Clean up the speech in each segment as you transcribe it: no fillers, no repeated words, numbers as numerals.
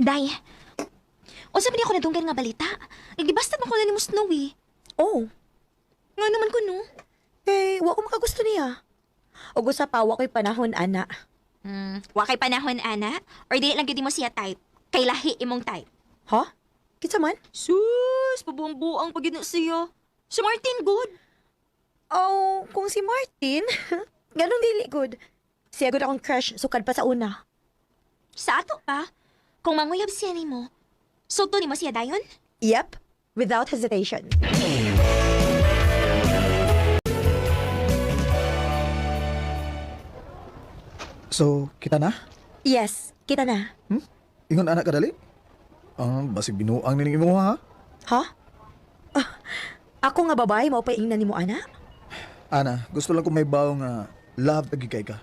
Day, unsa man ako nadunggan nga balita? Nagdibastad man ko na ni mo Snowy. Oh, Nga naman ko, no? wa ko makagusto niya. O gusto pa, wa ko'y panahon, ana. Wa kay panahon, ana? Or dili lang gudi mo siya type? Kay lahi imong type? Ha? Kitsa man? Sus, pabuang-buang pag yun siya. Si Martin, good. Oh, kung si Martin, ganun dili good. Siya good akong crush, sukad pa sa una. Sa ato pa, kung manguyab siya ni mo, sugto ni mo siya dayon? Yep, without hesitation. So, kita na? Yes, kita na. Ingon anak ka dali? Basig binuang nining imo ha? Ha? Ah, ako nga babae, maupaingnan ni mo, ana? Ana, gusto lang ko may bawo nga love tagikay ka.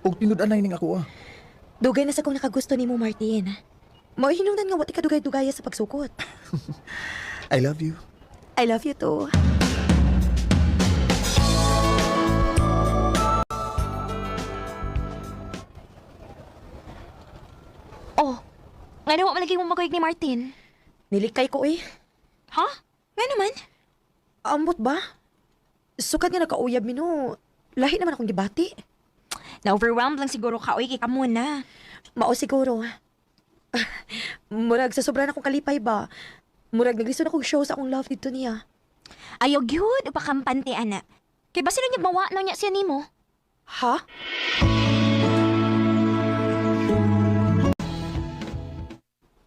Ug tinud-anay ning ako Dugay na sa kong nakagusto ni mo, Martin. Mauhinungdan nga wati ka dugay-dugaya sa pagsukot. I love you. I love you too. Oh, nga naman malagay mo magkayag ni Martin. Nilikay ko eh. Ha? Nga naman? Ambot ba? Sukad nga nakauyab mi no. Lahi naman akong gibati. Na-overwhelmed lang siguro ka, oy, kay ka muna. Mao siguro. Murag sa sobra na akong kalipay ba? Murag naglisod akong show sa akong love dito niya. Ayaw yun, upakampante, ana. Kay ba sila niya bawa na niya siya ni mo? Ha?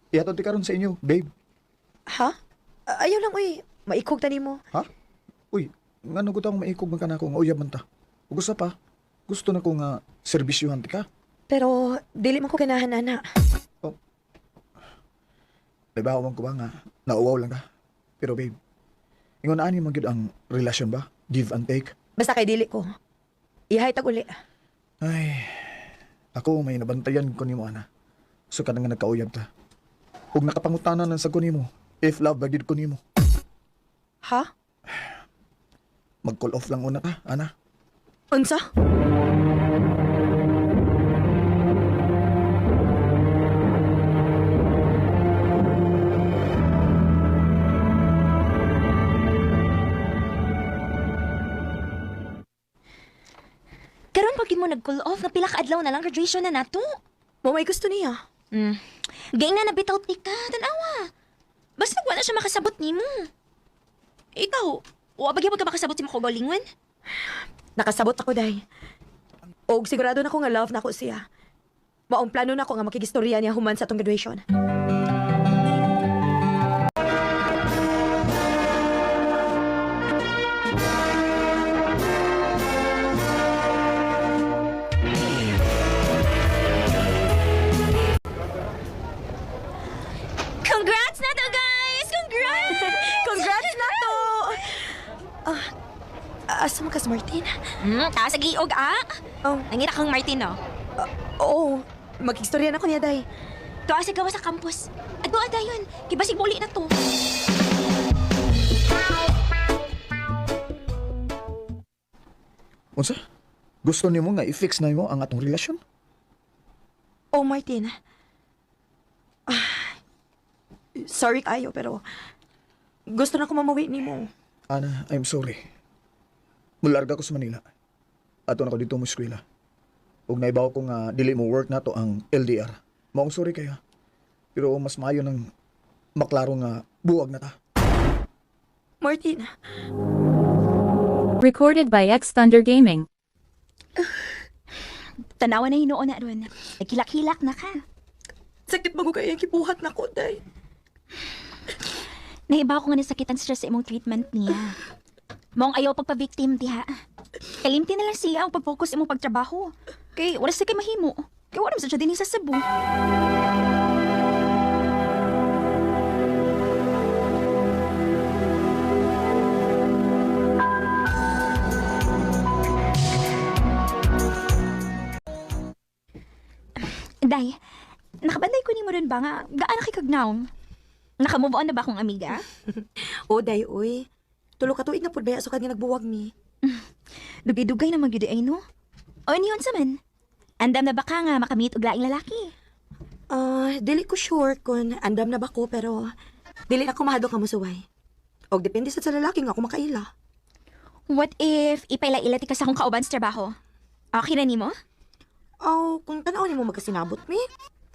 Ihatod ti karon sa inyo, babe. Ha? Ayaw lang uy. Maikog tani mo. Ha? Uy, ngano ko tang maikog man kanako nga uyab man ta. Ug usa pa, gusto na ko nga serbisyuhan ti ka. Pero dili man ko ganahan ana. Naibaw man ko ba nga nauwaw lang ka. Pero babe, ingon ani man gyud ang relasyon ba? Give and take. Basta kay dili ko. Ihay tag uli. Ay, ako may nabantayan ko nimo ana. So ka nga nagkauyab ta. Ug nakapangutanan sa ko nimo, if love ba gyud ko nimo. Ha? Mag-call off lang una ka, ana. Unsa? Karon pag mo nag-cool off, nga pila ka adlaw na lang graduation na nato. Mo may gusto niya. Gay na nabitaw ti ka, tanawa. Basta wala siya makasabot nimo. Ikaw, wa ba gyud ka makasabot si mo galingon? Nakasabot ako day. Og sigurado na ko nga love na ko siya. Maong plano na ko nga makigistorya niya human sa atong graduation. Congrats na to, guys! Congrats! Congrats na to! Asa mo ka sa Martin? Taas sa giog, ah! Oh, Nangita kang Martin, no? oo. Makigistorya na ko niya day. Tuwa sa gawa sa campus. Adto dayon, kibasig muli na to. Unsa? Gusto nimo nga i-fix na nimo ang atong relasyon? Oh, Martin. Sorry kayo, pero gusto na ko mamawi ni mo. Ana, I'm sorry. Mularga ko sa Manila. Ato na ko dito mo eskwela. Ug naibaw ko nga dili mo work nato ang LDR. Maong sorry kaya. Pero mas maayo nang maklaro nga buwag na ta. Martin, Recorded by X Thunder Gaming. Tanawa na hinuon na ron. Nagkilak-hilak na ka. sakit mo kaya kibuhat na ko, day. Nahibaw ko nga nasakitan stress sa imong treatment niya. Mong ayaw pagpa-victim, diha. Kalimti na lang siya ang pag-focus imong pagtrabaho. Kay wala sa kay mahimo. Kay wala sa siya din sa Cebu. Day, nakabanday ko ni mo rin ba nga gaano kay kagnaon? Nakamove on na ba akong amiga? O, day, uy. Tulo ka tuig na po baya sukad nga nagbuwag mi. Dugay-dugay na magyud ay no? O inihon sa man? Andam na ba ka nga makamit og laing lalaki? Dili ko sure kung andam na ba ko, pero dili na ko mahadok ka mo suway. Og depende sa lalaki nga ako makaila. What if ipaila-ila ti ka sa akong kauban sa trabaho? Okay na nimo? Kung tanaw ni mo magkasinabot mi,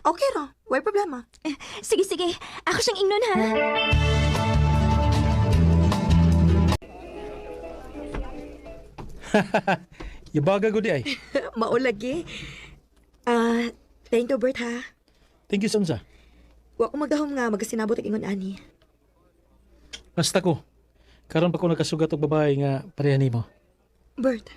okay ra, way problema. Sige, sige. Ako siyang ingnon, ha? Yabaga ko di ay. Maulagi. Thank you, Bert, ha. Thank you, Samsa. Wa ko magdahom nga magkasinabot ang ingon ani. Basta ko. Karon pa ko nakasugat og babae nga pareha nimo. Bert,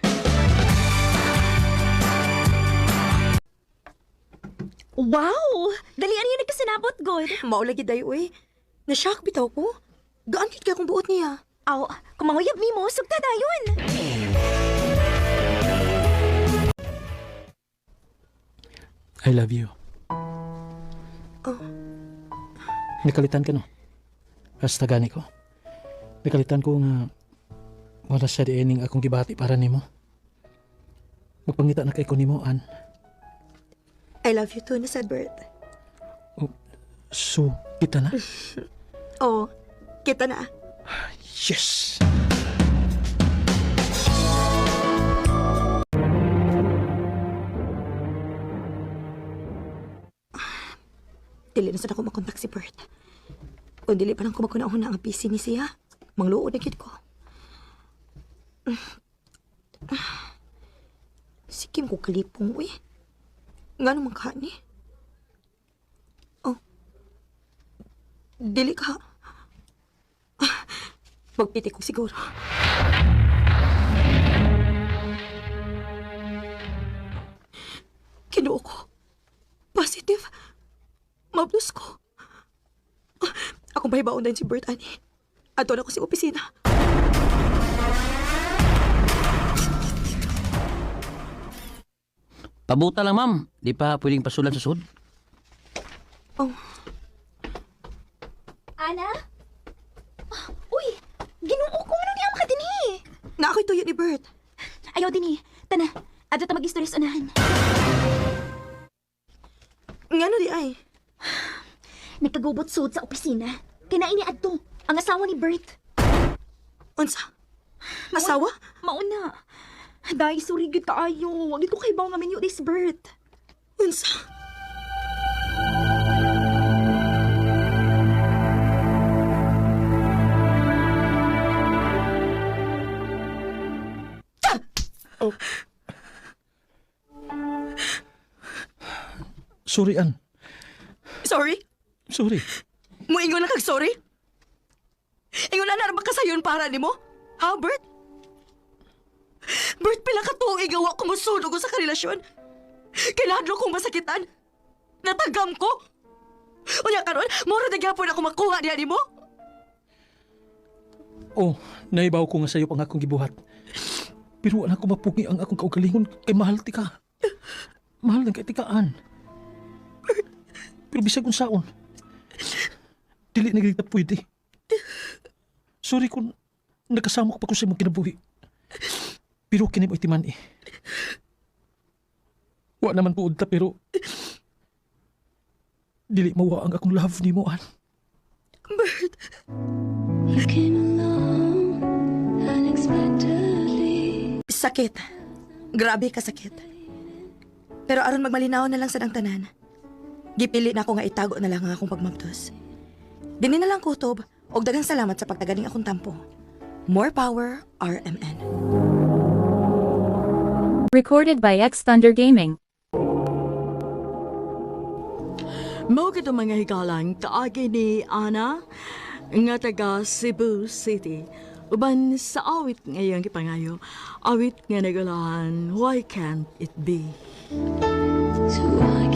Wow! Dalian niya nagkasinabot, God. maulagi dayo eh. Na-shock bitaw ko. Gaan kit kaya kung buot niya. Aw, kung manguyab nimo, sugta dayon. I love you. Oh. Nakalitan ka no? Basta gani ko. Nakalitan ko nga wala siya di ening akong gibati para nimo. Magpangita na kay ko nimo, An. I love you too, na said Bert. So, kita na? Oh, kita na. Yes! Dili na sa ako makontak si Bert. Kung dili pa lang ko makunahon na ang PC ni siya, mangluod na gid ko. Si Kim ko kalipong, uy. Nga naman ka ni? Oh. Dili ka. Magpiti ko siguro. Kinuo ko. Positive. Mablos ko. Akong mahibaon din si Bert, ani. Ato na ko si opisina. Pabuta lang, ma'am. Di pa pwedeng pasulan sa sud. Oh, Ana? Uy! Ginoo ko ano niya ka dinhi. na ako'y tuyo ni Bert. Ayaw dinhi. Tana, adto ta mag-istorya sa unahan. Ngano di ay? Nagkagubot sud sa opisina. Kinain ni adto ang asawa ni Bert. Unsa? Asawa? Mauna. Dahil surigid kaayo. Wag ito kay baw nga minyo this Bert. Unsa? Sorry, An. Sorry? Sorry. Muingon na kag sorry? Ingon na ba kasayon para nimo? Ha, Bert? Bert, pila ka tuong igawa ko musunog ko sa karelasyon. Kinahadlo kong masakitan. Natagam ko. Unya karon, moro na gyapon ako makuha niya nimo. Oh, naibaw ko nga sa'yo pang akong gibuhat. Pero wala ko mapugi ang akong kaugalingon kay mahal ti ka. Mahal na kay tikaan. Pero bisag kung saon. Dili na gigit na pwede. Sorry kung nakasama ko pa ko sa imong kinabuhi. Pero kini mo itiman eh. Wa naman po ta pero dili mawa ang akong love ni mo, An. You came along unexpectedly. Sakit. Grabe ka sakit. Pero aron magmalinaw na lang sa dang tanan. Gipili na ako nga itago na lang ang akong pagmabtos. Dini na lang kutob og daghang salamat sa pagtagaling akong tampo. More power, RMN. Recorded by X Thunder Gaming. Mao kito mga higalang kaagi ni Ana nga taga Cebu City. Uban sa awit ngayong kipangayo, awit nga nagulahan, Why Can't It Be? So I